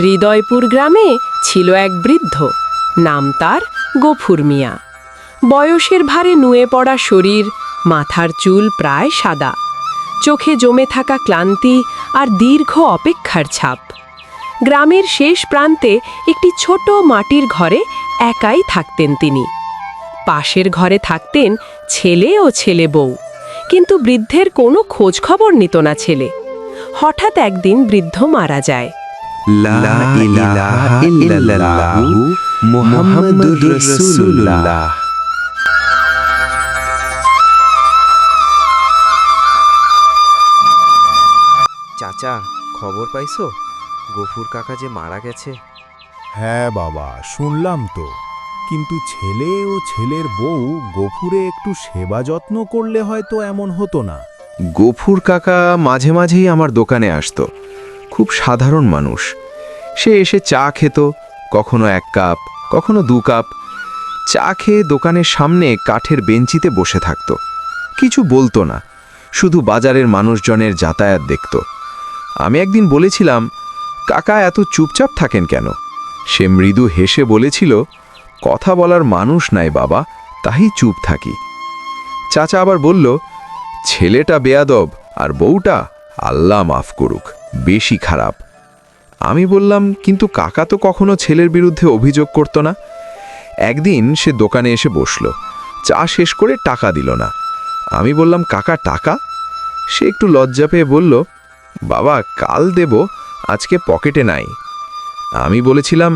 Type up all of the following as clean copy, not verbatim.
হৃদয়পুর গ্রামে ছিল এক বৃদ্ধ, নাম তার গফুর মিয়া। বয়সের ভারে নুয়ে পড়া শরীর, মাথার চুল প্রায় সাদা, চোখে জমে থাকা ক্লান্তি আর দীর্ঘ অপেক্ষার ছাপ। গ্রামের শেষ প্রান্তে একটি ছোট মাটির ঘরে একাই থাকতেন তিনি। পাশের ঘরে থাকতেন ছেলে ও ছেলে বউ, কিন্তু বৃদ্ধের কোনো খোঁজ খবর নিত না ছেলে। হঠাৎ একদিন বৃদ্ধ মারা যায়। লা ইলাহা ইল্লাল্লাহু মুহাম্মাদুর রাসূলুল্লাহ। চাচা, খবর পাইছো? গফুর কাকা যে মারা গেছে। হ্যাঁ বাবা, শুনলাম তো। কিন্তু ছেলে ও ছেলের বউ গফুরে একটু সেবা যত্ন করলে হয়তো এমন হতো না। গফুর কাকা মাঝে মাঝেই আমার দোকানে আসতো। খুব সাধারণ মানুষ। সে এসে চা খেত, কখনো 1 কাপ, কখনো 2 কাপ। চা খেয়ে দোকানের সামনে কাঠের বেঞ্চিতে বসে থাকত। কিছু বলতো না, শুধু বাজারের মানুষজনের যাতায়াত দেখত। আমি একদিন বলেছিলাম, কাকা এত চুপচাপ থাকেন কেন? সে মৃদু হেসে বলেছিল, কথা বলার মানুষ নাই বাবা, তাই চুপ থাকি। চাচা আবার বলল, ছেলেটা বেয়াদব আর বউটা আল্লাহ মাফ করুক, বেশি খারাপ। আমি বললাম, কিন্তু কাকা তো কখনো ছেলের বিরুদ্ধে অভিযোগ করত না। একদিন সে দোকানে এসে বসল, চা শেষ করে টাকা দিল না। আমি বললাম, কাকা টাকা? সে একটু লজ্জা পেয়ে বলল, বাবা কাল দেব, আজকে পকেটে নাই। আমি বলেছিলাম,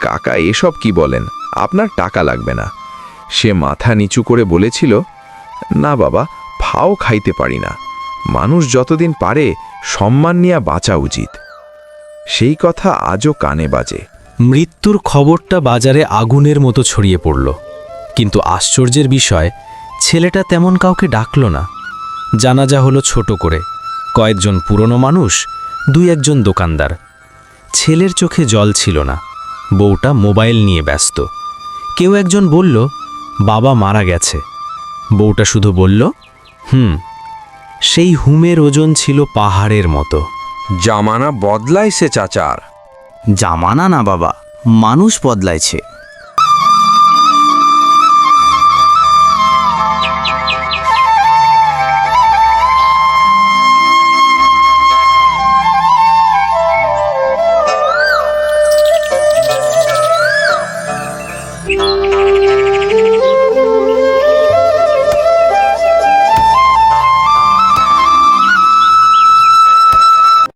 কাকা এসব কি বলেন, আপনার টাকা লাগবে না। সে মাথা নিচু করে বলেছিল, না বাবা, ফাও খাইতে পারি না। মানুষ যতদিন পারে সম্মান নিয়ে বাঁচা উচিত। সেই কথা আজও কানে বাজে। মৃত্যুর খবরটা বাজারে আগুনের মতো ছড়িয়ে পড়ল। কিন্তু আশ্চর্যের বিষয়, ছেলেটা তেমন কাউকে ডাকল না। জানাজা হলো ছোট করে, কয়েকজন পুরনো মানুষ, 2-1 দোকানদার। ছেলের চোখে জল ছিল না, বউটা মোবাইল নিয়ে ব্যস্ত। কেউ একজন বলল, বাবা মারা গেছে। বউটা শুধু বলল, সেই হুমের ওজন ছিল পাহাড়ের মতো। জামানা বদলাইছে চাচার। জামানা না বাবা, মানুষ বদলাইছে।